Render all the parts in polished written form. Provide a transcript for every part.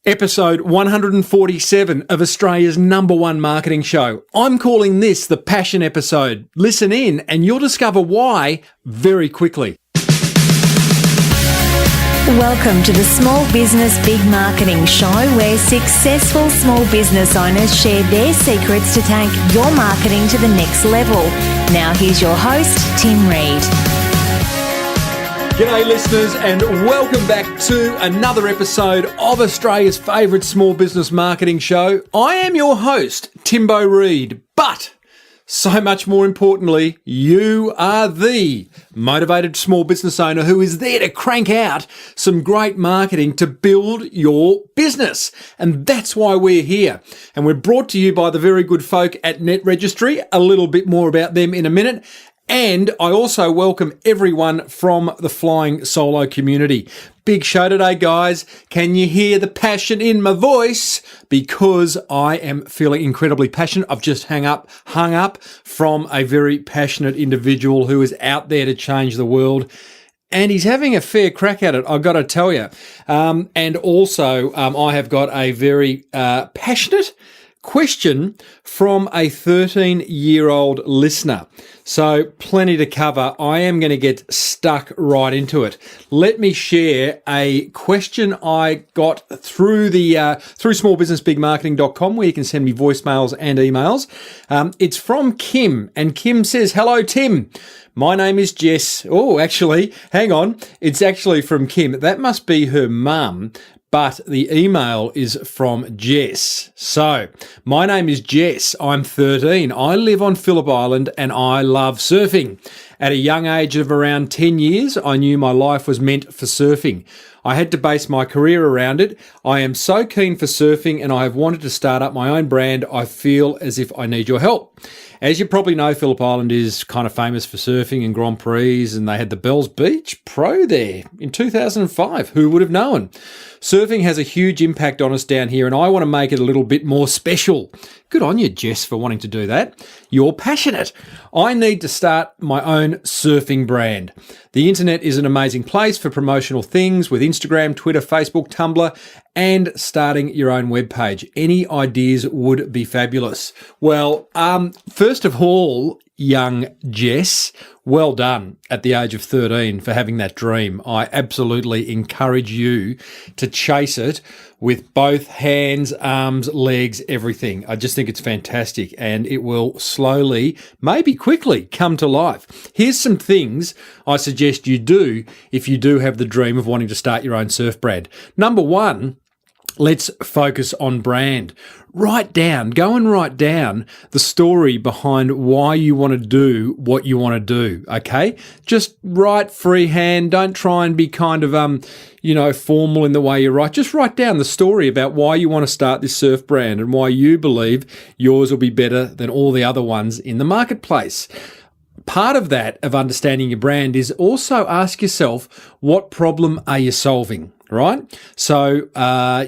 Episode 147 of Australia's #1 marketing show. I'm calling this the Passion episode. Listen in and you'll discover why very quickly. Welcome to the Small Business Big Marketing Show, where successful small business owners share their secrets to take your marketing to the next level. Now here's your host, Tim Reid. G'day listeners and welcome back to another episode of Australia's favourite small business marketing show. I am your host, Timbo Reid, but so much more importantly, you are the motivated small business owner who is there to crank out some great marketing to build your business. And that's why we're here. And we're brought to you by the very good folk at Net Registry. A little bit more about them in a minute. And I also welcome everyone from the Flying Solo community. Big show today, guys. Can you hear the passion in my voice? Because I am feeling incredibly passionate. I've just hung up from a very passionate individual who is out there to change the world. And he's having a fair crack at it, I've got to tell you. And also, I have got a very passionate question from a 13-year-old listener. So plenty to cover. I am going to get stuck right into it. Let me share a question I got through smallbusinessbigmarketing.com, where you can send me voicemails and emails. It's from Kim, and Kim says, "Hello, Tim. My name is Jess." Oh, actually, hang on. It's actually from Kim. That must be her mum. But the email is from Jess. So, my name is Jess. I'm 13. I live on Phillip Island and I love surfing. At a young age of around 10 years, I knew my life was meant for surfing. I had to base my career around it. I am so keen for surfing and I have wanted to start up my own brand. I feel as if I need your help. As you probably know, Phillip Island is kind of famous for surfing and Grand Prix, and they had the Bells Beach Pro there in 2005. Who would have known? Surfing has a huge impact on us down here, and I want to make it a little bit more special. Good on you, Jess, for wanting to do that. You're passionate. I need to start my own surfing brand. The internet is an amazing place for promotional things with Instagram, Twitter, Facebook, Tumblr, and starting your own webpage. Any ideas would be fabulous. Well, first of all, young Jess, well done at the age of 13 for having that dream. I absolutely encourage you to chase it with both hands, arms, legs, everything. I just think it's fantastic and it will slowly, maybe quickly, come to life. Here's some things I suggest you do if you do have the dream of wanting to start your own surf brand. Number one, let's focus on brand. Write down the story behind why you want to do what you want to do, okay? Just write freehand. Don't try and be kind of, formal in the way you write. Just write down the story about why you want to start this surf brand and why you believe yours will be better than all the other ones in the marketplace. Part of that, of understanding your brand, is also ask yourself, what problem are you solving? Right? So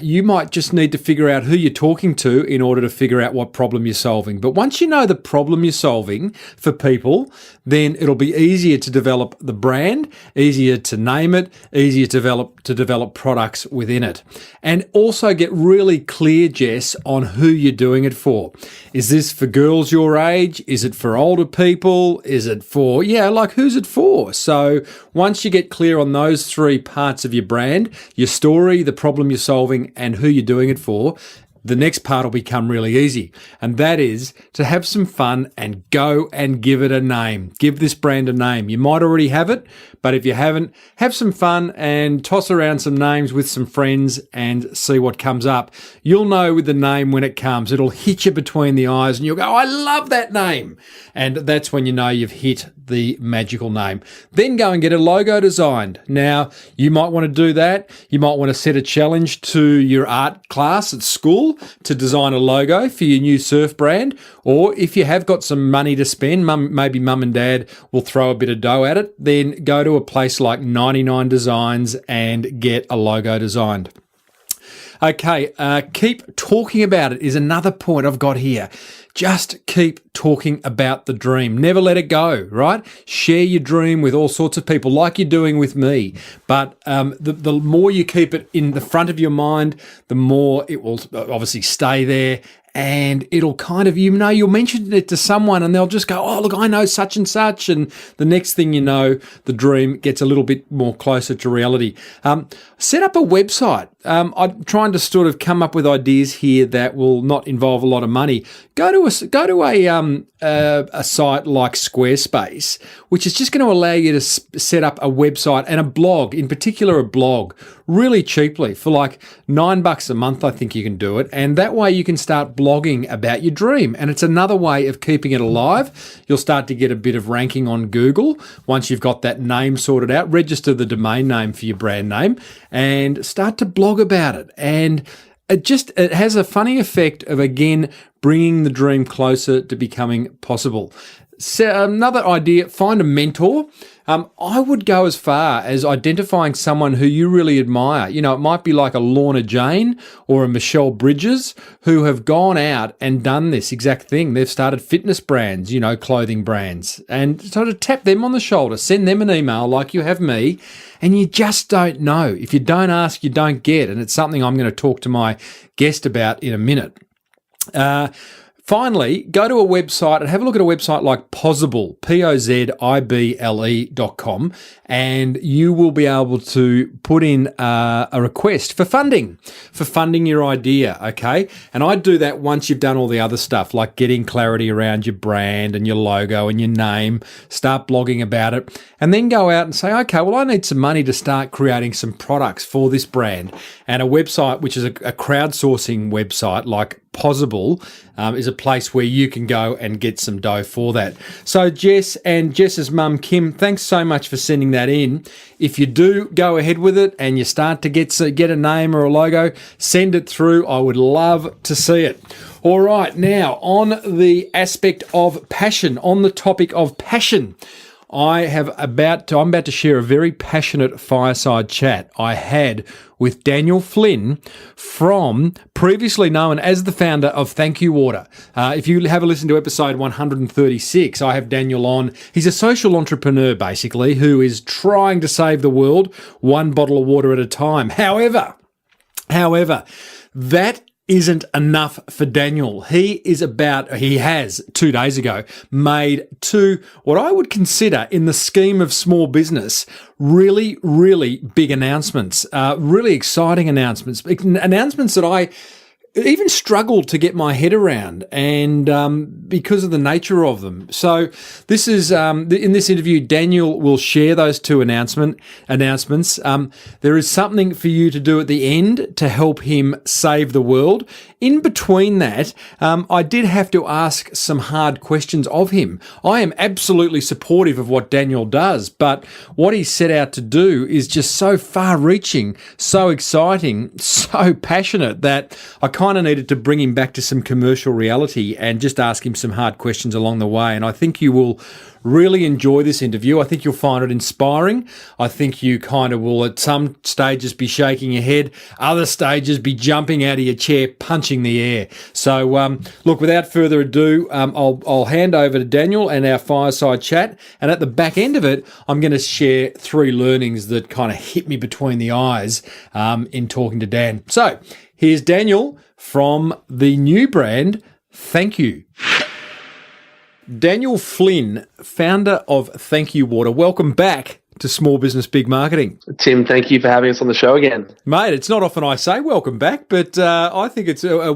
you might just need to figure out who you're talking to in order to figure out what problem you're solving. But once you know the problem you're solving for people, then it'll be easier to develop the brand, easier to name it, easier to develop products within it. And also get really clear, Jess, on who you're doing it for. Is this for girls your age? Is it for older people? Is it for, who's it for? So once you get clear on those three parts of your brand, your story, the problem you're solving, and who you're doing it for, the next part will become really easy. And that is to have some fun and go and give it a name. Give this brand a name. You might already have it, but if you haven't, have some fun and toss around some names with some friends and see what comes up. You'll know with the name when it comes. It'll hit you between the eyes and you'll go, "I love that name." And that's when you know you've hit the magical name. Then go and get a logo designed. Now, you might want to do that. You might want to set a challenge to your art class at school to design a logo for your new surf brand. Or if you have got some money to spend, maybe mum and dad will throw a bit of dough at it, then go to a place like 99 Designs and get a logo designed. Okay, keep talking about it is another point I've got here. Just keep talking about the dream. Never let it go, right? Share your dream with all sorts of people like you're doing with me. But the more you keep it in the front of your mind, the more it will obviously stay there. And it'll kind of, you'll mention it to someone and they'll just go, oh, look, I know such and such. And the next thing you know, the dream gets a little bit more closer to reality. Set up a website. I'm trying to sort of come up with ideas here that will not involve a lot of money. Go to a site like Squarespace, which is just going to allow you to set up a website and a blog, in particular a blog, really cheaply for like $9 a month. I think you can do it, and that way you can start blogging about your dream. And it's another way of keeping it alive. You'll start to get a bit of ranking on Google once you've got that name sorted out. Register the domain name for your brand name and start to blog about it. And it has a funny effect of, again, bringing the dream closer to becoming possible. So another idea, find a mentor. I would go as far as identifying someone who you really admire. You know, it might be like a Lorna Jane or a Michelle Bridges who have gone out and done this exact thing. They've started fitness brands, clothing brands, and sort of tap them on the shoulder, send them an email like you have me, and you just don't know. If you don't ask, you don't get. And it's something I'm going to talk to my guest about in a minute. Finally, go to a website and have a look at a website like Pozible, Pozible.com, and you will be able to put in a request for funding your idea, okay? And I do that once you've done all the other stuff, like getting clarity around your brand and your logo and your name, start blogging about it, and then go out and say, okay, well, I need some money to start creating some products for this brand. And a website, which is a crowdsourcing website like Pozible, is a place where you can go and get some dough for that. So Jess and Jess's mum, Kim, thanks so much for sending that in. If you do go ahead with it and you start to get a name or a logo, send it through. I would love to see it. All right, now on the aspect of passion, on the topic of passion, I'm about to share a very passionate fireside chat I had with Daniel Flynn, from previously known as the founder of Thank You Water. If you have a listen to episode 136, I have Daniel on. He's a social entrepreneur, basically, who is trying to save the world one bottle of water at a time. However, that isn't enough for Daniel. He has 2 days ago made two, what I would consider in the scheme of small business, really, really big announcements, really exciting announcements that I even struggled to get my head around, and because of the nature of them. So this is in this interview, Daniel will share those two announcements. There is something for you to do at the end to help him save the world. In between that, I did have to ask some hard questions of him. I am absolutely supportive of what Daniel does, but what he set out to do is just so far-reaching, so exciting, so passionate that I kind of needed to bring him back to some commercial reality and just ask him some hard questions along the way. And I think you will really enjoy this interview. I think you'll find it inspiring. I think you kind of will at some stages be shaking your head, other stages be jumping out of your chair, punching the air. So look, without further ado, I'll hand over to Daniel and our fireside chat. And at the back end of it, I'm going to share 3 learnings that kind of hit me between the eyes in talking to Dan. So here's Daniel from the new brand, Thank You. Daniel Flynn, founder of Thank You Water. Welcome back to Small Business Big Marketing. Tim, thank you for having us on the show again. Mate, it's not often I say welcome back, but I think it's a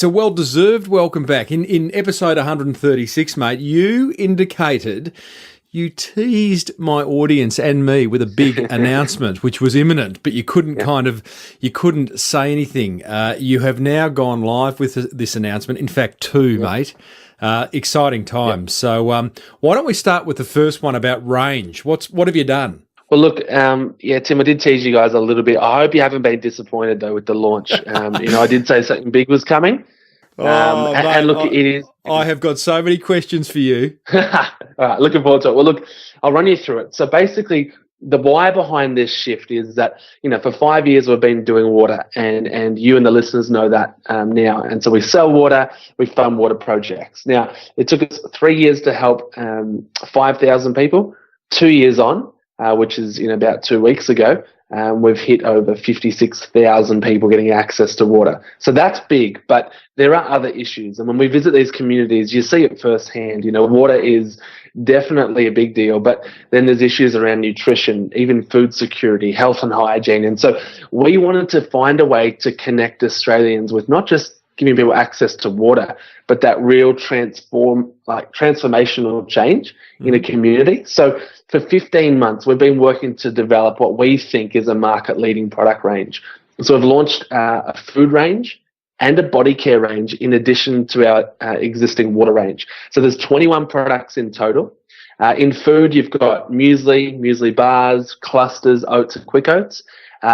well-deserved welcome back. In episode 136, mate, you teased my audience and me with a big announcement, which was imminent, but you couldn't say anything. You have now gone live with this announcement. In fact, 2, mate. Exciting times. So why don't we start with the first one about range? What have you done? Well, look, Tim, I did tease you guys a little bit. I hope you haven't been disappointed, though, with the launch. I did say something big was coming. And look, it is. I have got so many questions for you. All right, looking forward to it. Well, look, I'll run you through it. So basically, the why behind this shift is that, for 5 years we've been doing water, and you and the listeners know that now. And so we sell water, we fund water projects. Now, it took us 3 years to help 5,000 people. 2 years on, which is about 2 weeks ago, we've hit over 56,000 people getting access to water. So that's big, but there are other issues. And when we visit these communities, you see it firsthand. Water is definitely a big deal, but then there's issues around nutrition, even food security, health and hygiene. And so we wanted to find a way to connect Australians with not just giving people access to water, but that real transformational change in a community. So for 15 months, we've been working to develop what we think is a market-leading product range. So we've launched a food range and a body care range in addition to our existing water range. So there's 21 products in total. In food, you've got muesli bars, clusters, oats, and quick oats.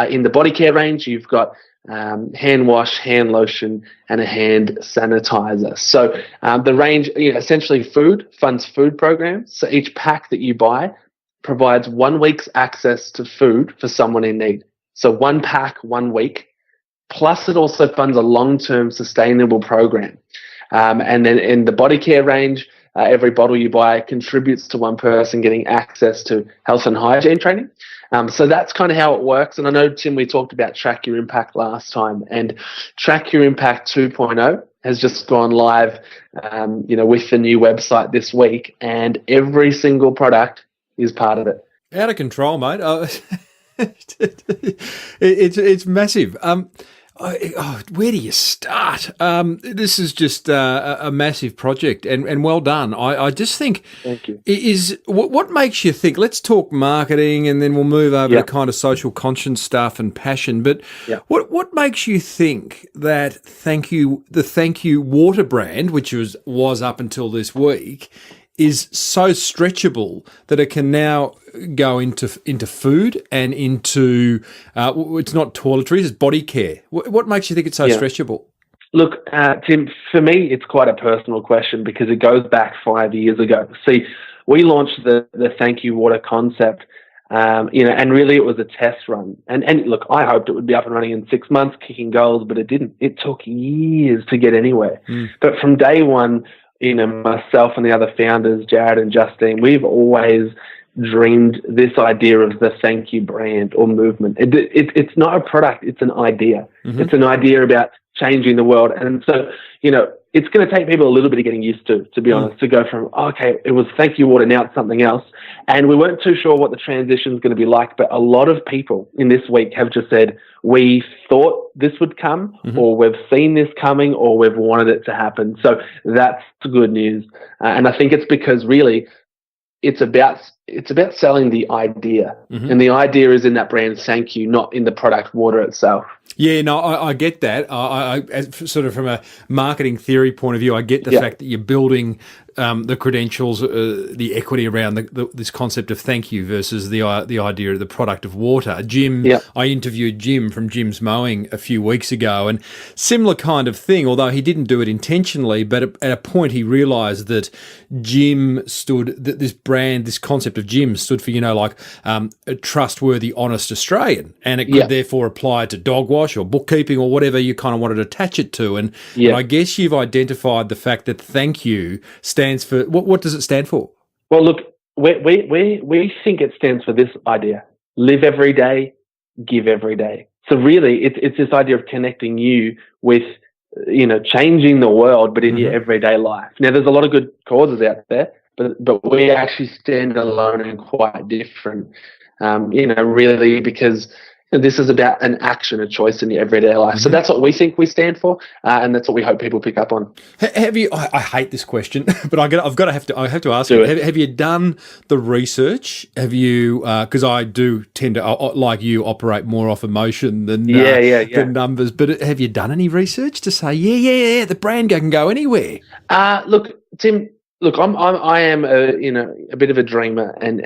In the body care range, you've got hand wash, hand lotion, and a hand sanitizer. So the range, essentially food funds food programs. So each pack that you buy provides 1 week's access to food for someone in need. So 1 pack, 1 week. Plus it also funds a long-term sustainable program. And then in the body care range, every bottle you buy contributes to one person getting access to health and hygiene training. So that's kind of how it works. And I know, Tim, we talked about Track Your Impact last time, and Track Your Impact 2.0 has just gone live, with the new website this week, and every single product is part of it. Out of control, mate. It's massive. Where do you start? This is just a massive project, and well done. I just think, thank you. What makes you think? Let's talk marketing, and then we'll move over to kind of social conscience stuff and passion. But what makes you think that the Thank You water brand, which was up until this week, is so stretchable that it can now go into food and into it's not toiletries, it's body care. What makes you think it's so stretchable? Look, Tim, for me, it's quite a personal question because it goes back 5 years ago. See, we launched the Thank You water concept, and really it was a test run. And look, I hoped it would be up and running in 6 months, kicking goals, but it didn't. It took years to get anywhere. But from day one, myself and the other founders, Jared and Justine, we've always dreamed this idea of the Thank You brand or movement. It's not a product, it's an idea. It's an idea about changing the world. And so, it's going to take people a little bit of getting used to be honest, to go from, okay, it was Thank You water, now it's something else. And we weren't too sure what the transition is going to be like, but a lot of people in this week have just said, we thought this would come, or we've seen this coming, or we've wanted it to happen. So that's good news. And I think it's because really it's about selling the idea. And the idea is in that brand Thank You, not in the product water itself. Yeah, no, I get that. I sort of from a marketing theory point of view, I get the fact that you're building the credentials, the equity around this concept of Thank You versus the idea of the product of water. Jim, I interviewed Jim from Jim's Mowing a few weeks ago, and similar kind of thing, although he didn't do it intentionally, but at a point he realised that Jim that this brand, this concept of Jim stood for, a trustworthy, honest Australian, and it could therefore apply to dog wash or bookkeeping or whatever you kind of wanted to attach it to. And I guess you've identified the fact that Thank You stands for, what does it stand for? Well, look, we think it stands for this idea: live every day, give every day. So really, it's this idea of connecting you with, changing the world, but in your everyday life. Now, there's a lot of good causes out there, but we actually stand alone and quite different, really, because this is about an action, a choice in your everyday life. So that's what we think we stand for, and that's what we hope people pick up on. Have you? I hate this question, but I have to ask you. Have you done the research? Have you? Because I do tend to, like you, operate more off emotion than than numbers. But have you done any research to say, the brand can go anywhere? Look, Tim. Look, I am a bit of a dreamer, and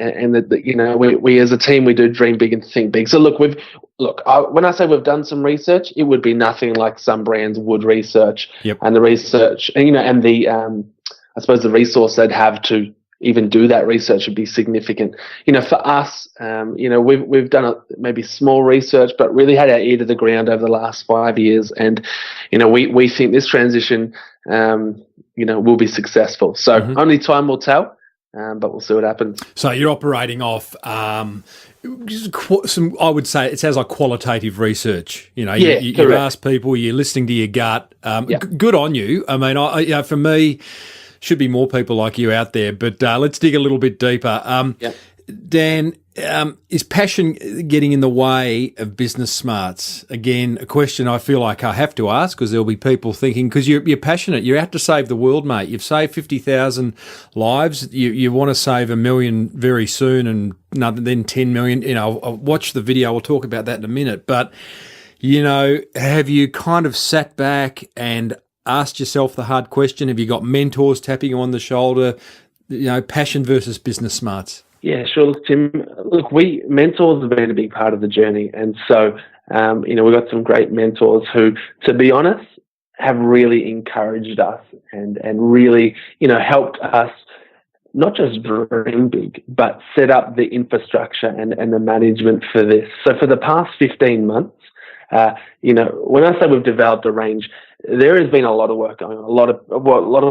we as a team, we do dream big and think big. So look, when I say we've done some research, it would be nothing like some brands would research, and the research, and the I suppose the resource they'd have to even do that research would be significant. For us, we've done maybe small research, but really had our ear to the ground over the last 5 years, and we think this transition will be successful. So only time will tell. But we'll see what happens. So you're operating off some, I would say, it sounds like qualitative research. You ask people, you're listening to your gut. Good on you. I mean, for me, should be more people like you out there. But let's dig a little bit deeper. Dan, is passion getting in the way of business smarts? Again, a question I feel like I have to ask, because there'll be people thinking, because you're passionate, you're out to save the world, mate. You've saved 50,000 lives. You want to save 1 million very soon, and then 10 million. I'll watch the video. We'll talk about that in a minute. But, have you kind of sat back and asked yourself the hard question? Have you got mentors tapping you on the shoulder? Passion versus business smarts. Yeah, sure. Look, Tim, mentors have been a big part of the journey. And so, we've got some great mentors who, to be honest, have really encouraged us and really, helped us not just dream big, but set up the infrastructure and the management for this. So for the past 15 months, when I say we've developed a range, there has been a lot of work going on, a lot of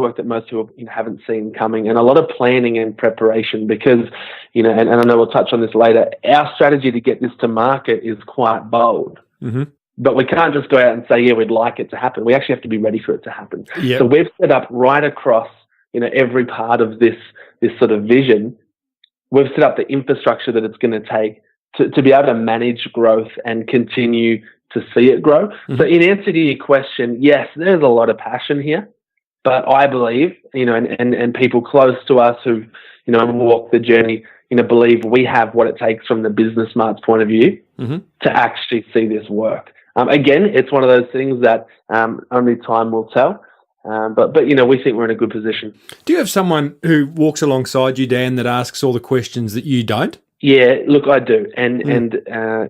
work that most people haven't seen coming, and a lot of planning and preparation, because, and I know we'll touch on this later, our strategy to get this to market is quite bold. Mm-hmm. But we can't just go out and say, yeah, we'd like it to happen. We actually have to be ready for it to happen. Yep. So we've set up right across, every part of this sort of vision. We've set up the infrastructure that it's going to take to be able to manage growth and continue to see it grow. Mm-hmm. So in answer to your question, yes, there's a lot of passion here, but I believe, and people close to us who, walk the journey, believe we have what it takes from the business smarts point of view to actually see this work. Again, it's one of those things that only time will tell. But we think we're in a good position. Do you have someone who walks alongside you, Dan, that asks all the questions that you don't? Yeah, look, I do, and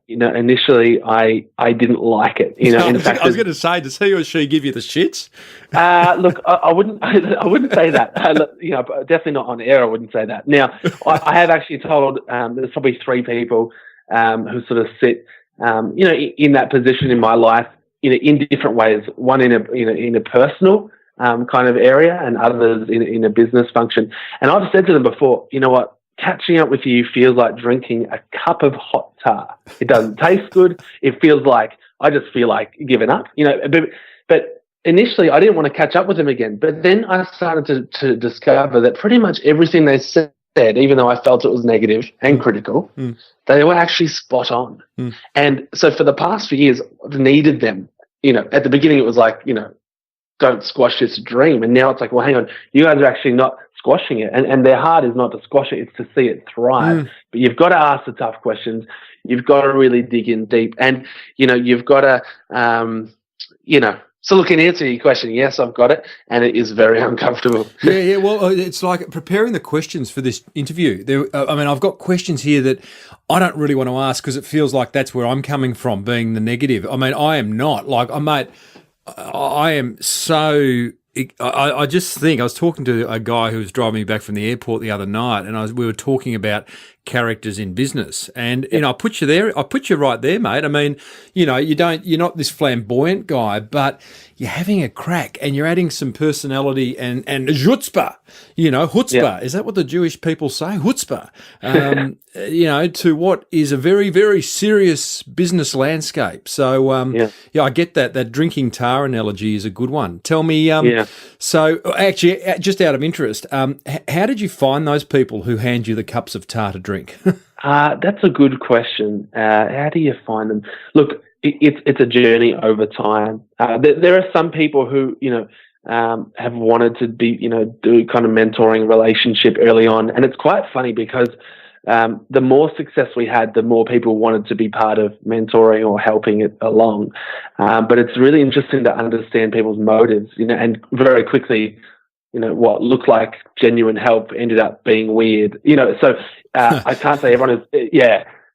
initially I didn't like it. In fact, I was going to say, does he or she give you the shits? Look, I wouldn't say that. Definitely not on air. I wouldn't say that. Now, I have actually told there's probably 3 people who sort of sit, in that position in my life, in different ways. One in a personal kind of area, and others in a business function. And I've said to them before, you know what? Catching up with you feels like drinking a cup of hot tar. It doesn't taste good. It feels like I just feel like giving up. But initially I didn't want to catch up with them again. But then I started to discover that pretty much everything they said, even though I felt it was negative and critical, they were actually spot on. And so for the past few years, I've needed them. At the beginning it was like, don't squash this dream. And now it's like, well, hang on, you guys are actually not squashing it. And their heart is not to squash it, it's to see it thrive. But you've got to ask the tough questions. You've got to really dig in deep. And, you've got to, so look, in answer to your question, yes, I've got it. And it is very uncomfortable. Yeah. Well, it's like preparing the questions for this interview. I've got questions here that I don't really want to ask, because it feels like that's where I'm coming from, being the negative. I am not. I am so... I just think, I was talking to a guy who was driving me back from the airport the other night, and we were talking about characters in business. And, I put you there. I put you right there, mate. You're not this flamboyant guy, but you're having a crack and you're adding some personality and chutzpah, chutzpah. Yeah. Is that what the Jewish people say? Chutzpah. To what is a very, very serious business landscape. So, I get that. That drinking tar analogy is a good one. Tell me, so actually, just out of interest, how did you find those people who hand you the cups of tar to drink? That's a good question. How do you find them? Look, it's a journey over time. There are some people who, have wanted to be, do kind of mentoring relationship early on. And it's quite funny because the more success we had, the more people wanted to be part of mentoring or helping it along. But it's really interesting to understand people's motives, and very quickly, what looked like genuine help ended up being weird. So I can't say everyone is,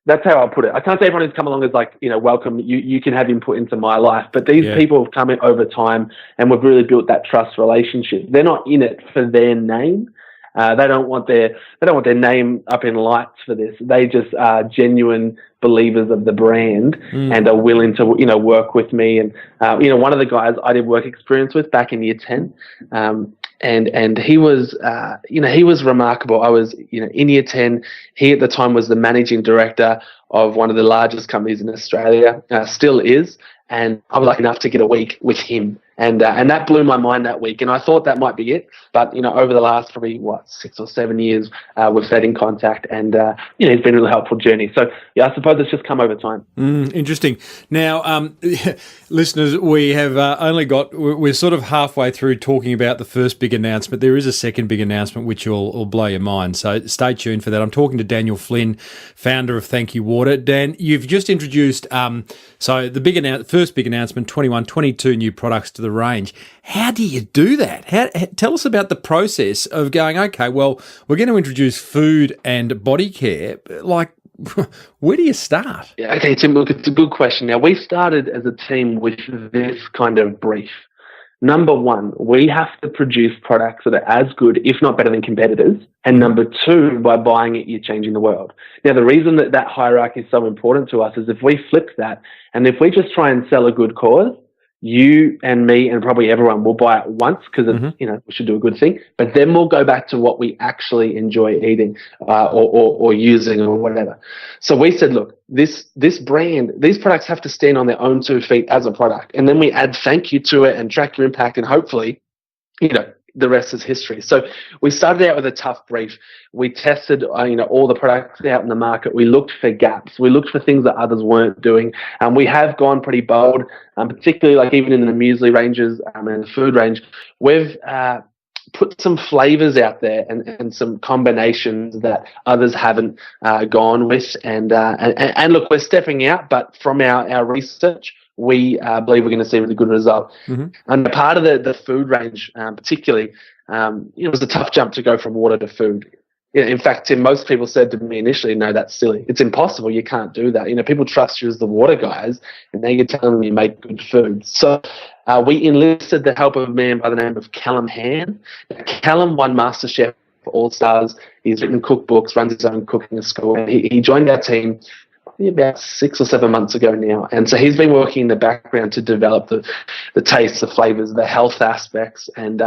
that's how I'll put it. I can't say everyone who's come along is like, welcome, you can have input into my life. But these people have come in over time, and we've really built that trust relationship. They're not in it for their name. They don't want their name up in lights for this. They just are genuine believers of the brand and are willing to, work with me. And, one of the guys I did work experience with back in year 10, and he was, he was remarkable. I was, in year 10, he at the time was the managing director of one of the largest companies in Australia, still is. And I was lucky enough to get a week with him. And that blew my mind that week. And I thought that might be it. But, over the last probably, 6 or 7 years, we've stayed in contact. And, it's been a really helpful journey. So, I suppose it's just come over time. Interesting. Now, listeners, we have we're sort of halfway through talking about the first big announcement. There is a second big announcement which will blow your mind. So stay tuned for that. I'm talking to Daniel Flynn, founder of Thank You Water. Dan, you've just introduced, so the first big announcement, 22 new products to the range. How do you do that? Tell us about the process of going, okay, well, we're going to introduce food and body care. Like, where do you start? Yeah, okay, Tim, look, it's a good question. Now, we started as a team with this kind of brief. Number one, we have to produce products that are as good, if not better than competitors. And number two, by buying it, you're changing the world. Now, the reason that hierarchy is so important to us is if we flip that, and if we just try and sell a good cause, you and me and probably everyone will buy it once because we should do a good thing, but then we'll go back to what we actually enjoy eating or using or whatever. So we said, look, this brand, these products have to stand on their own 2 feet as a product, and then we add thank you to it and track your impact, and hopefully, the rest is history. So we started out with a tough brief. We tested, all the products out in the market. We looked for gaps. We looked for things that others weren't doing. And we have gone pretty bold, particularly like even in the muesli ranges and the food range. We've put some flavors out there and some combinations that others haven't gone with. And look, we're stepping out, but from our research, we believe we're going to see a really good result. And part of the food range, particularly, it was a tough jump to go from water to food. In fact, Tim, most people said to me initially, no, that's silly. It's impossible. You can't do that. People trust you as the water guys, and now you're telling them you make good food. So we enlisted the help of a man by the name of Callum Hann. Now, Callum won MasterChef for All Stars. He's written cookbooks, runs his own cooking school. He joined our team about 6 or 7 months ago now. And so he's been working in the background to develop the tastes, the flavours, the health aspects, and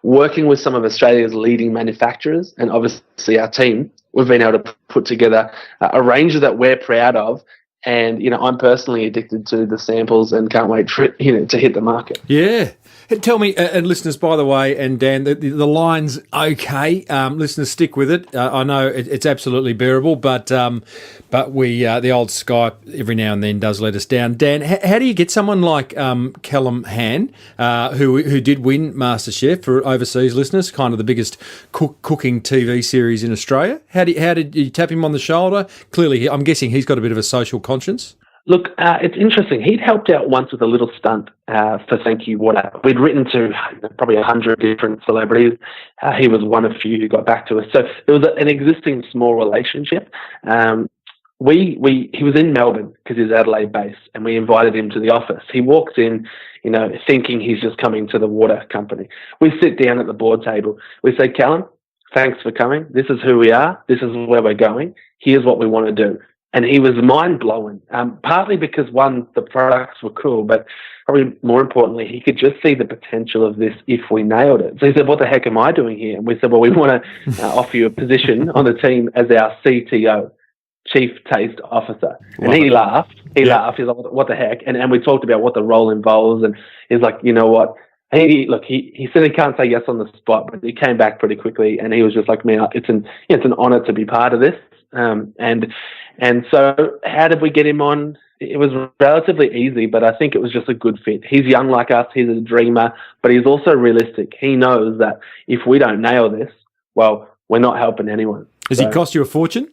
working with some of Australia's leading manufacturers and obviously our team. We've been able to put together a range that we're proud of. And, I'm personally addicted to the samples and can't wait for it, to hit the market. Yeah. Tell me, and listeners, by the way, and Dan, the line's okay. Listeners, stick with it. I know it's absolutely bearable, but we the old Skype every now and then does let us down. Dan, how do you get someone like Callum Hann, who did win MasterChef for overseas listeners, kind of the biggest cooking TV series in Australia? How did you tap him on the shoulder? Clearly, I'm guessing he's got a bit of a social conscience. Look, it's interesting. He'd helped out once with a little stunt for Thank You Water. We'd written to probably 100 different celebrities. He was one of few who got back to us. So there was an existing small relationship. He was in Melbourne because he's Adelaide based, and we invited him to the office. He walks in, thinking he's just coming to the water company. We sit down at the board table. We say, Callum, thanks for coming. This is who we are. This is where we're going. Here's what we want to do. And he was mind-blowing, partly because, one, the products were cool, but probably more importantly, he could just see the potential of this if we nailed it. So he said, what the heck am I doing here? And we said, well, we want to offer you a position on the team as our CTO, Chief Taste Officer. And he laughed. He laughed. He's like, what the heck? And we talked about what the role involves, and he's like, you know what? He said he can't say yes on the spot, but he came back pretty quickly, and he was just like, man, it's an honor to be part of this. And so how did we get him on? It was relatively easy, but I think it was just a good fit. He's young like us. He's a dreamer, but he's also realistic. He knows that if we don't nail this, well, we're not helping anyone. Does he cost you a fortune?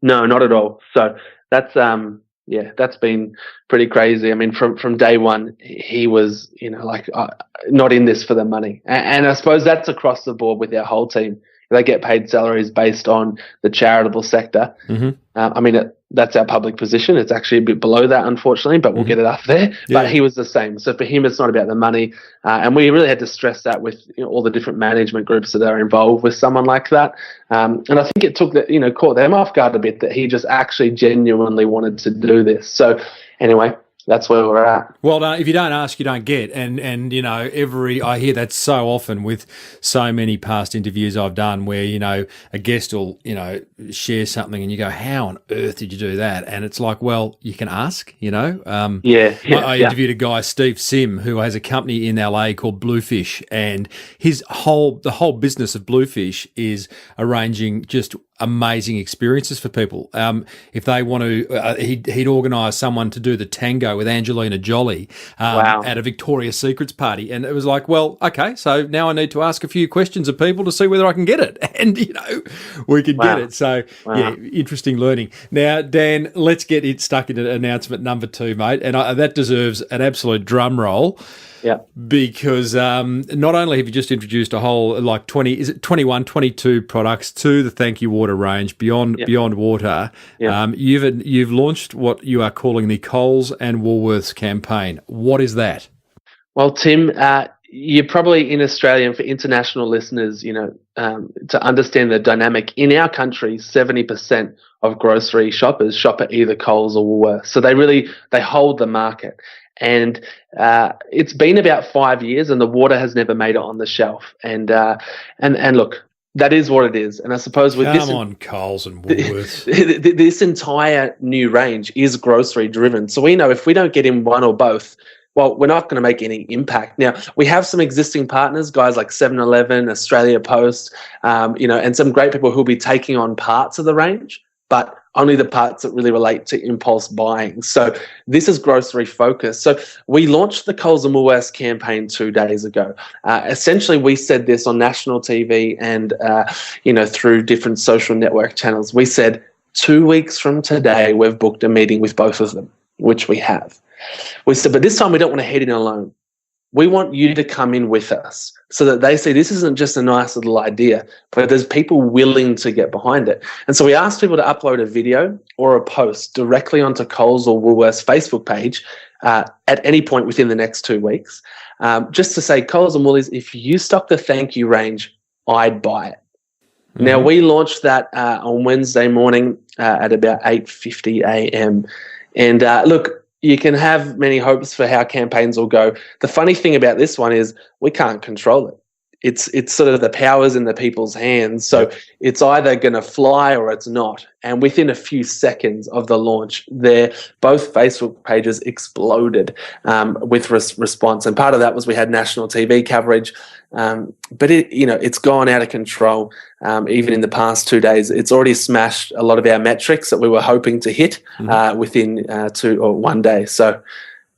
No, not at all. So that's that's been pretty crazy. I mean, from day one, he was, not in this for the money. And I suppose that's across the board with our whole team. They get paid salaries based on the charitable sector. Mm-hmm. I mean, That's our public position. It's actually a bit below that, unfortunately, but we'll get it up there. Yeah. But he was the same. So for him, it's not about the money. And we really had to stress that with all the different management groups that are involved with someone like that. And I think it took caught them off guard a bit that he just actually genuinely wanted to do this. So anyway, that's where we're at. Well, if you don't ask, you don't get. And I hear that so often with so many past interviews I've done where, a guest will, share something and you go, how on earth did you do that? And it's like, well, you can ask, I interviewed a guy, Steve Sim, who has a company in LA called Bluefish, and the whole business of Bluefish is arranging just amazing experiences for people. If they want to, he'd organise someone to do the tango with Angelina Jolie at a Victoria's Secrets party, and it was like, well, okay, so now I need to ask a few questions of people to see whether I can get it, and we could get it. So yeah, interesting learning. Now, Dan, let's get it stuck into announcement number 2, mate, and that deserves an absolute drum roll. Yeah, because not only have you just introduced a whole 22 products to the Thank You Water range beyond water, you've launched what you are calling the Coles and Woolworths Campaign. What is that? Well, Tim, you're probably in Australia, and for international listeners, to understand the dynamic in our country, 70% of grocery shoppers shop at either Coles or Woolworths, so they hold the market. And it's been about 5 years, and the water has never made it on the shelf. And look, that is what it is. And I suppose with Coles and Woolworths, this entire new range is grocery driven. So we know if we don't get in one or both, well, we're not going to make any impact. Now, we have some existing partners, guys like 7-Eleven, Australia Post, and some great people who will be taking on parts of the range, but only the parts that really relate to impulse buying. So this is grocery focused. So we launched the Coles and Woolworths campaign 2 days ago. Essentially, we said this on national TV and, through different social network channels. We said 2 weeks from today, we've booked a meeting with both of them, which we have. We said, but this time we don't want to head in alone. We want you to come in with us so that they see this isn't just a nice little idea, but there's people willing to get behind it. And so we asked people to upload a video or a post directly onto Coles or Woolworths Facebook page at any point within the next 2 weeks, just to say, Coles and Woolies, if you stock the Thank You range, I'd buy it. Mm-hmm. Now, we launched that on Wednesday morning at about 8:50 a.m. And look, you can have many hopes for how campaigns will go. The funny thing about this one is we can't control it. It's sort of the power's in the people's hands. So it's either going to fly or it's not. And within a few seconds of the launch, both Facebook pages exploded with response. And part of that was we had national TV coverage. But it's gone out of control. Even in the past 2 days, it's already smashed a lot of our metrics that we were hoping to hit within 2 or 1 day. So,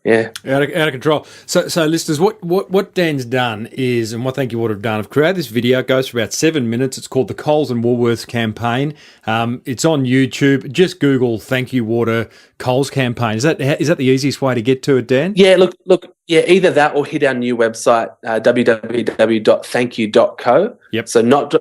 yeah, out of control. So listeners, what Dan's done is, and what Thank You would have done, I've created this video. It goes for about 7 minutes. It's called the Coles and Woolworths Campaign. It's on YouTube. Just Google Thank You Water Coles Campaign. Is that the easiest way to get to it, Dan? Yeah, look. Yeah, either that or hit our new website, www.thankyou.co. Yep. So not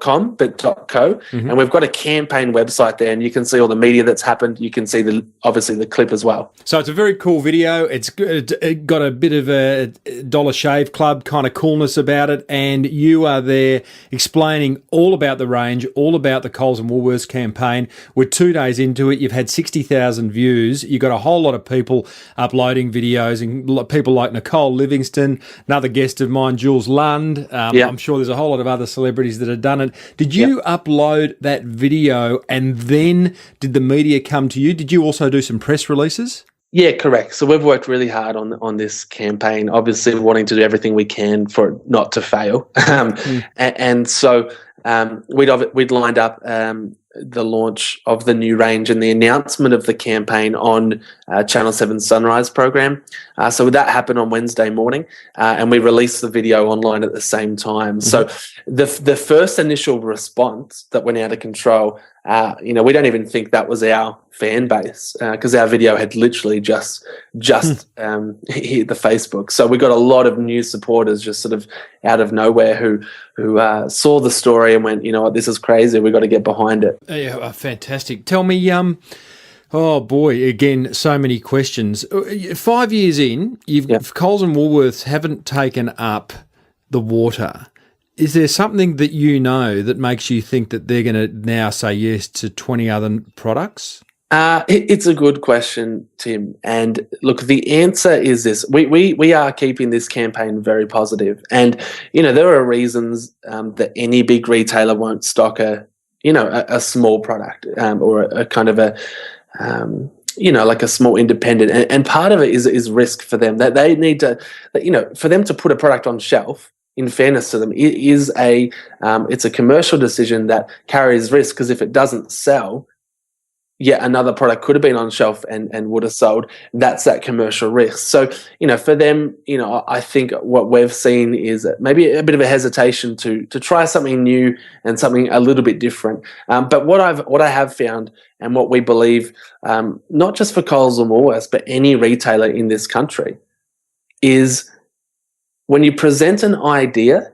.com, but .co. Mm-hmm. And we've got a campaign website there, and you can see all the media that's happened. You can see obviously the clip as well. So it's a very cool video. It got a bit of a Dollar Shave Club kind of coolness about it, and you are there explaining all about the range, all about the Coles and Woolworths campaign. We're 2 days into it. You've had 60,000 views. You've got a whole lot of people uploading videos, and people like Nicole Livingston, another guest of mine, Jules Lund. I'm sure there's a whole lot of other celebrities that have done it. Did you upload that video and then did the media come to you? Did you also do some press releases? Yeah, correct. So we've worked really hard on this campaign, obviously wanting to do everything we can for it not to fail. And so we'd lined up the launch of the new range and the announcement of the campaign on Channel 7's Sunrise program. So that happened on Wednesday morning, and we released the video online at the same time. Mm-hmm. So the first initial response that went out of control, we don't even think that was our fan base, because our video had literally just hit the Facebook. So we got a lot of new supporters just sort of out of nowhere who saw the story and went, you know what, this is crazy. We've got to get behind it. Yeah, fantastic. Tell me, Oh boy, again, so many questions. 5 years in, Coles and Woolworths haven't taken up the water. Is there something that you know that makes you think that they're going to now say yes to 20 other products? It's a good question, Tim. And look, the answer is this. We are keeping this campaign very positive. And, there are reasons that any big retailer won't stock a small product or a kind of a, like a small independent. And part of it is risk for them. That they need to, for them to put a product on shelf, in fairness to them, it's a commercial decision that carries risk, because if it doesn't sell, yet another product could have been on shelf and would have sold. That's that commercial risk. So, for them, I think what we've seen is maybe a bit of a hesitation to try something new and something a little bit different. But what I have found, and what we believe, not just for Coles and Woolworths, but any retailer in this country, is when you present an idea,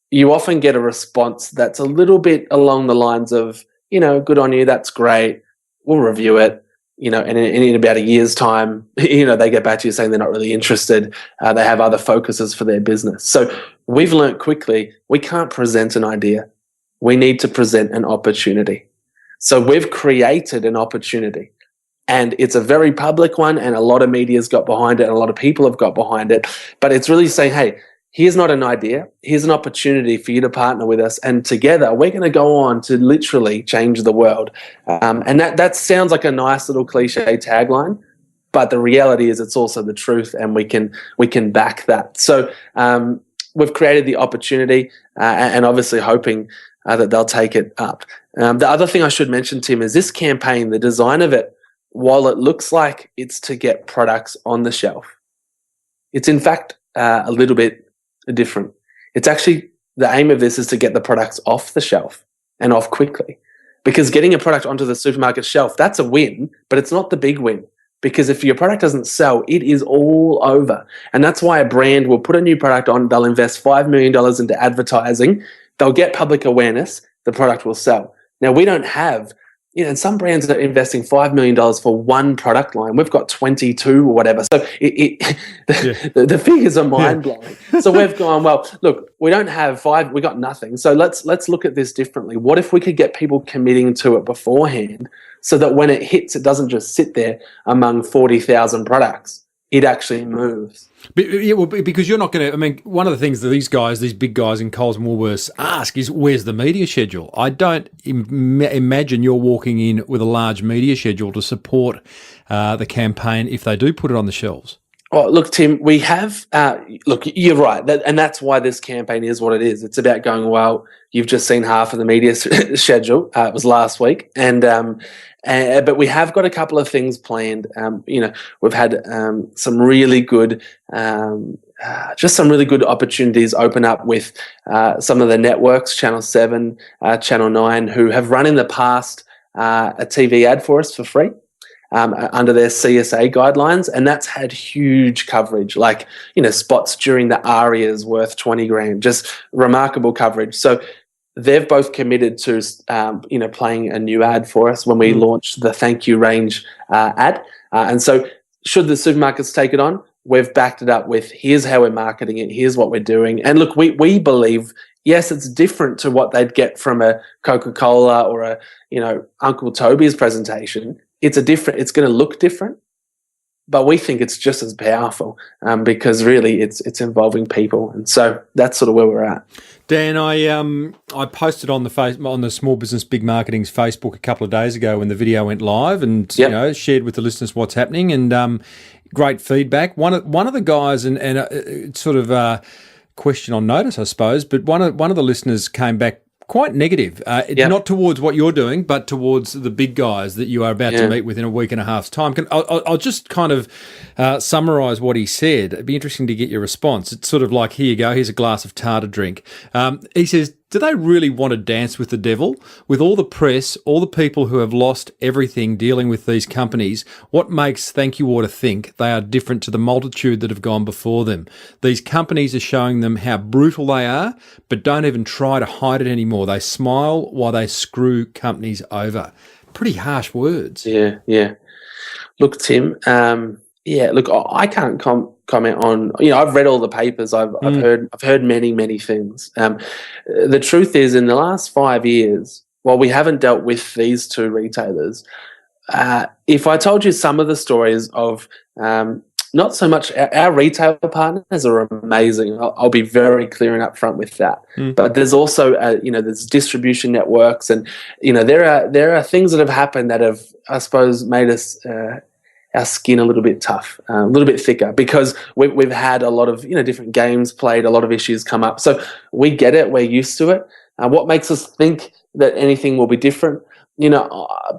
you often get a response that's a little bit along the lines of, good on you, that's great, we'll review it, and in about a year's time, they get back to you saying they're not really interested. They have other focuses for their business. So we've learnt quickly, we can't present an idea. We need to present an opportunity. So we've created an opportunity. And it's a very public one, and a lot of media's got behind it, and a lot of people have got behind it. But it's really saying, hey, here's not an idea. Here's an opportunity for you to partner with us. And together, we're going to go on to literally change the world. And that sounds like a nice little cliche tagline, but the reality is it's also the truth, and we can back that. So we've created the opportunity, and obviously hoping that they'll take it up. The other thing I should mention, Tim, is this campaign, the design of it, while it looks like it's to get products on the shelf, it's in fact a little bit different. It's actually, the aim of this is to get the products off the shelf and off quickly, because getting a product onto the supermarket shelf, that's a win, but it's not the big win, because if your product doesn't sell, it is all over. And that's why a brand will put a new product on, they'll invest $5 million into advertising, they'll get public awareness, the product will sell. Now, we don't have, and some brands are investing $5 million for one product line. We've got 22 or whatever. So the figures are mind-blowing. So we've gone, well, look, we don't have 5, we got nothing. So let's look at this differently. What if we could get people committing to it beforehand, so that when it hits, it doesn't just sit there among 40,000 products. It actually moves. Because you're not going to, one of the things that these big guys in Coles and Woolworths ask is, where's the media schedule? I don't imagine you're walking in with a large media schedule to support the campaign if they do put it on the shelves. Oh, look, Tim, we have, look, you're right. And that's why this campaign is what it is. It's about going, well, you've just seen half of the media schedule. It was last week. But we have got a couple of things planned. We've had some really good, some really good opportunities open up with some of the networks, Channel 7, Channel 9, who have run in the past a TV ad for us for free under their CSA guidelines, and that's had huge coverage. Like, spots during the ARIA's worth $20,000, just remarkable coverage. So they've both committed to, playing a new ad for us when we launch the Thank You range ad. And so should the supermarkets take it on, we've backed it up with, here's how we're marketing it, here's what we're doing. And look, we believe, yes, it's different to what they'd get from a Coca-Cola or a, Uncle Toby's presentation. It's going to look different, but we think it's just as powerful because really it's involving people. And so that's sort of where we're at. Dan, I posted on the Small Business Big Marketing's Facebook a couple of days ago when the video went live, and shared with the listeners what's happening, and great feedback. One of the guys, and it's sort of a question on notice, I suppose, but one of the listeners came back quite negative, not towards what you're doing, but towards the big guys that you are about to meet within a week and a half's time. I'll just kind of summarise what he said. It'd be interesting to get your response. It's sort of like, here you go, here's a glass of tar to drink. He says, do they really want to dance with the devil? With all the press, all the people who have lost everything dealing with these companies, what makes Thank You Water think they are different to the multitude that have gone before them? These companies are showing them how brutal they are, but don't even try to hide it anymore. They smile while they screw companies over. Pretty harsh words. Yeah. Look, Tim. Look, I can't comment on. I've read all the papers. I've heard many things. The truth is, in the last 5 years, while we haven't dealt with these two retailers, if I told you some of the stories of not so much our retail partners are amazing. I'll be very clear and upfront with that. But there's also there's distribution networks, and there are things that have happened that have, I suppose, made us our skin a little bit tough, a little bit thicker, because we've had a lot of different games played, a lot of issues come up. So we get it. We're used to it. What makes us think that anything will be different?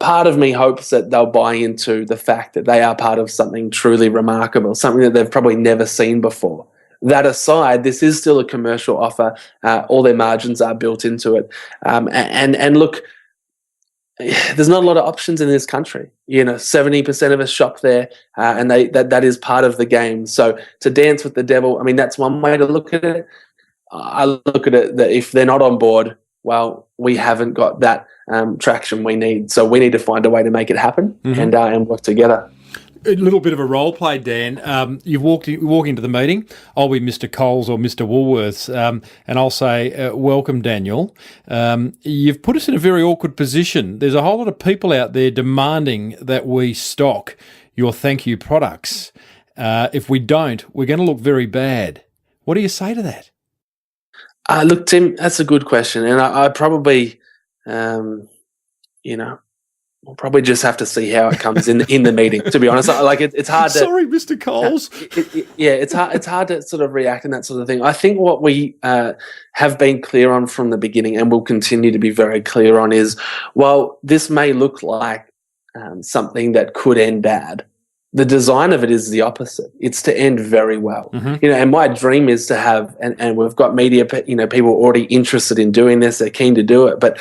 Part of me hopes that they'll buy into the fact that they are part of something truly remarkable, something that they've probably never seen before. That aside, this is still a commercial offer. All their margins are built into it. And look, there's not a lot of options in this country. 70% of us shop there, and that is part of the game. So to dance with the devil, I mean, that's one way to look at it. I look at it that if they're not on board, well, we haven't got that traction we need. So we need to find a way to make it happen and work together. A little bit of a role play, Dan. You walk into the meeting. I'll be Mr. Coles or Mr. Woolworths, and I'll say, welcome, Daniel. You've put us in a very awkward position. There's a whole lot of people out there demanding that we stock your thank you products. If we don't, we're going to look very bad. What do you say to that? Look, Tim, that's a good question. And I probably, we'll probably just have to see how it comes in the meeting, to be honest. It's hard to... Sorry, Mr. Coles. It's hard to sort of react and that sort of thing. I think what we have been clear on from the beginning, and will continue to be very clear on, is, while this may look like something that could end bad, the design of it is the opposite. It's to end very well. And my dream is to have, and we've got media, people already interested in doing this. They're keen to do it. But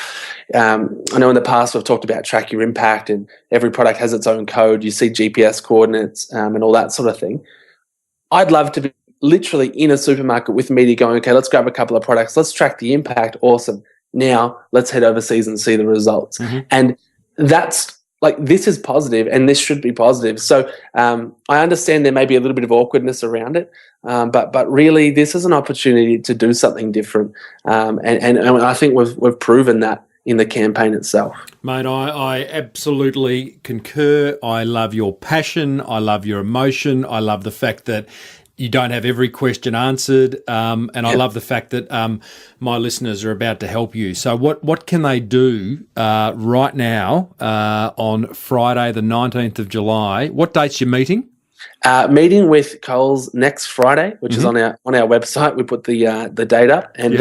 I know in the past we've talked about track your impact, and every product has its own code. You see GPS coordinates and all that sort of thing. I'd love to be literally in a supermarket with media going, okay, let's grab a couple of products. Let's track the impact. Awesome. Now let's head overseas and see the results. And that's, this is positive, and this should be positive. So I understand there may be a little bit of awkwardness around it, but really this is an opportunity to do something different. And I think we've proven that in the campaign itself. Mate, I absolutely concur. I love your passion. I love your emotion. I love the fact that you don't have every question answered, and I love the fact that my listeners are about to help you. So what can they do right now on Friday the 19th of July? What date's your meeting? Meeting with Coles next Friday, which is on our website. We put the date up, and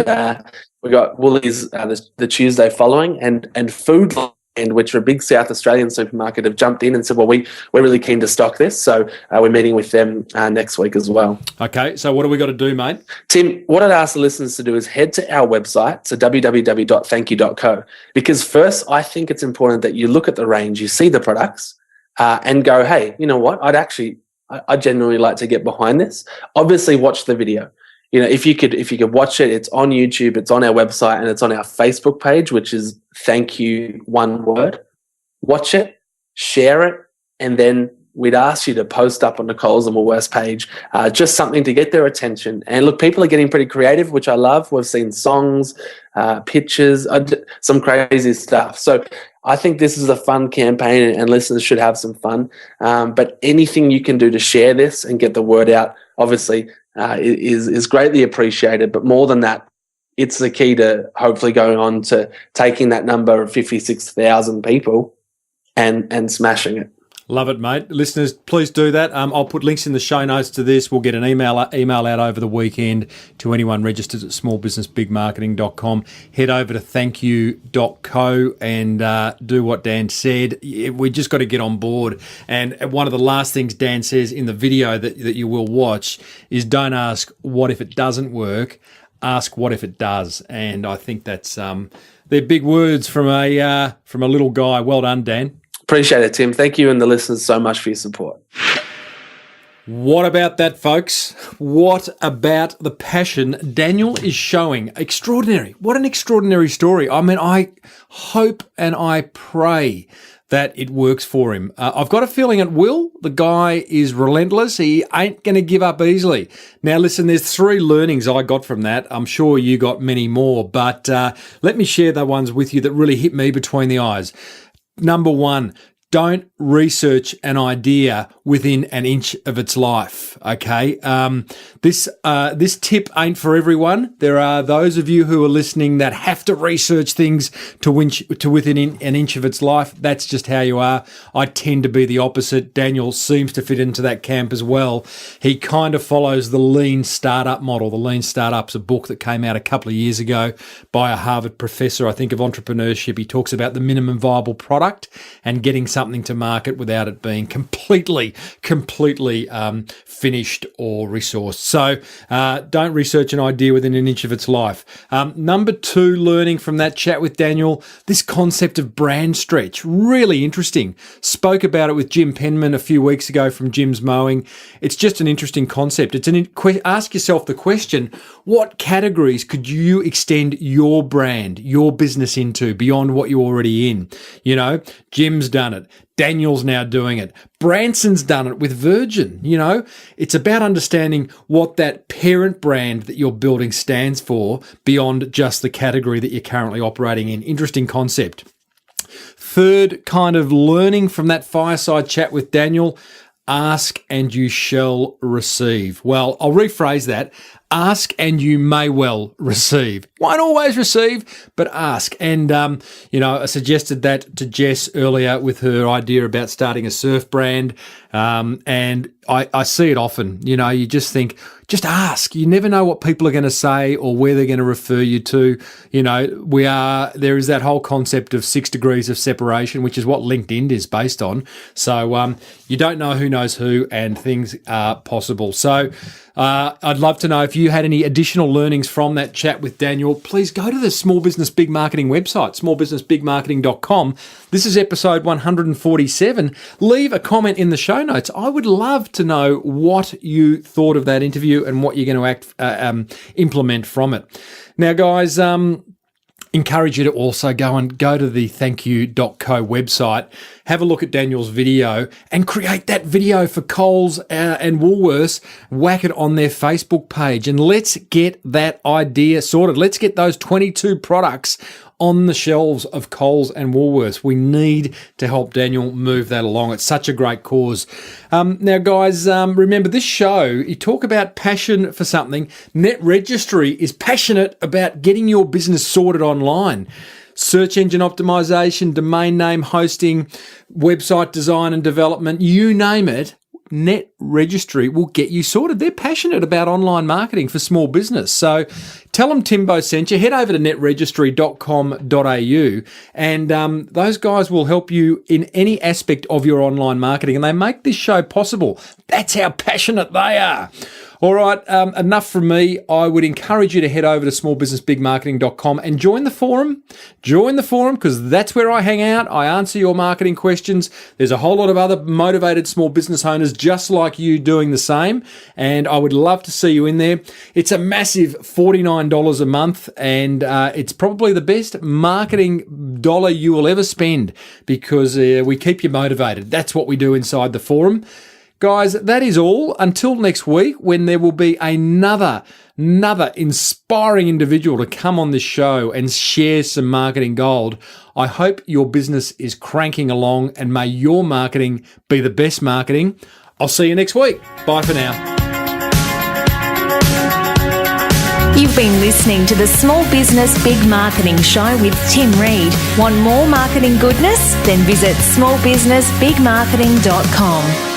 we got Woolies the Tuesday following, and Food Land, which are a big South Australian supermarket, have jumped in and said, well, we're really keen to stock this. So we're meeting with them next week as well. Okay, so what do we got to do, mate? Tim, what I'd ask the listeners to do is head to our website, so www.thankyou.co, because first, I think it's important that you look at the range, you see the products, and go, hey, you know what? I genuinely like to get behind this. Obviously, watch the video. If you could watch it, it's on YouTube, it's on our website, and it's on our Facebook page, which is Thank You, one word. Watch it, share it, and then we'd ask you to post up on the Coles and Woolworths page, just something to get their attention. And look, people are getting pretty creative, which I love. We've seen songs, pictures, some crazy stuff. So I think this is a fun campaign, and listeners should have some fun. But anything you can do to share this and get the word out, obviously, is greatly appreciated. But more than that, it's the key to hopefully going on to taking that number of 56,000 people and smashing it. Love it, mate. Listeners, please do that. I'll put links in the show notes to this. We'll get an email out over the weekend to anyone registered at smallbusinessbigmarketing.com. Head over to thankyou.co and do what Dan said. We just got to get on board. And one of the last things Dan says in the video that you will watch is, don't ask what if it doesn't work, ask what if it does. And I think that's they're big words from a little guy. Well done, Dan. Appreciate it, Tim. Thank you and the listeners so much for your support. What about that, folks? What about the passion Daniel is showing? Extraordinary. What an extraordinary story. I mean, I hope and I pray that it works for him. I've got a feeling it will. The guy is relentless. He ain't going to give up easily. Now, listen, there's 3 learnings I got from that. I'm sure you got many more, but let me share the ones with you that really hit me between the eyes. Number 1, don't research an idea within an inch of its life, okay? This tip ain't for everyone. There are those of you who are listening that have to research things to within an inch of its life. That's just how you are. I tend to be the opposite. Daniel seems to fit into that camp as well. He kind of follows the lean startup model. The Lean Startup's a book that came out a couple of years ago by a Harvard professor, I think, of entrepreneurship. He talks about the minimum viable product and getting something to market without it being completely finished or resourced. So don't research an idea within an inch of its life. Number 2, learning from that chat with Daniel, this concept of brand stretch, really interesting. Spoke about it with Jim Penman a few weeks ago from Jim's Mowing. It's just an interesting concept. Ask yourself the question, what categories could you extend your brand, your business into beyond what you're already in? You know, Jim's done it. Daniel's now doing it. Branson's done it with Virgin. You know, it's about understanding what that parent brand that you're building stands for beyond just the category that you're currently operating in. Interesting concept. 3rd kind of learning from that fireside chat with Daniel, ask and you shall receive. Well, I'll rephrase that. Ask and you may well receive. Won't always receive, but ask. And, I suggested that to Jess earlier with her idea about starting a surf brand. And I see it often. You know, you just think, just ask. You never know what people are going to say or where they're going to refer you to. You know, there is that whole concept of 6 degrees of separation, which is what LinkedIn is based on. So you don't know who knows who, and things are possible. So I'd love to know if you had any additional learnings from that chat with Daniel. Please go to the Small Business Big Marketing website, smallbusinessbigmarketing.com. This is episode 147. Leave a comment in the show notes. I would love to know what you thought of that interview and what you're going to implement from it. Now, guys, encourage you to also go to the thankyou.co website, have a look at Daniel's video and create that video for Coles and Woolworths, whack it on their Facebook page, and let's get that idea sorted. Let's get those 22 products on the shelves of Coles and Woolworths. We need to help Daniel move that along. It's such a great cause. Now, guys, remember this show, you talk about passion for something. Net Registry is passionate about getting your business sorted online. Search engine optimization, domain name hosting, website design and development, you name it. Net Registry will get you sorted. They're passionate about online marketing for small business. So tell them Timbo sent you. Head over to netregistry.com.au and those guys will help you in any aspect of your online marketing, and they make this show possible. That's how passionate they are. All right, enough from me. I would encourage you to head over to smallbusinessbigmarketing.com and join the forum. Join the forum because that's where I hang out. I answer your marketing questions. There's a whole lot of other motivated small business owners just like you doing the same, and I would love to see you in there. It's a massive $49 a month, and it's probably the best marketing dollar you will ever spend because we keep you motivated. That's what we do inside the forum. Guys, that is all. Until next week, when there will be another inspiring individual to come on this show and share some marketing gold. I hope your business is cranking along, and may your marketing be the best marketing. I'll see you next week. Bye for now. You've been listening to the Small Business Big Marketing Show with Tim Reid. Want more marketing goodness? Then visit smallbusinessbigmarketing.com.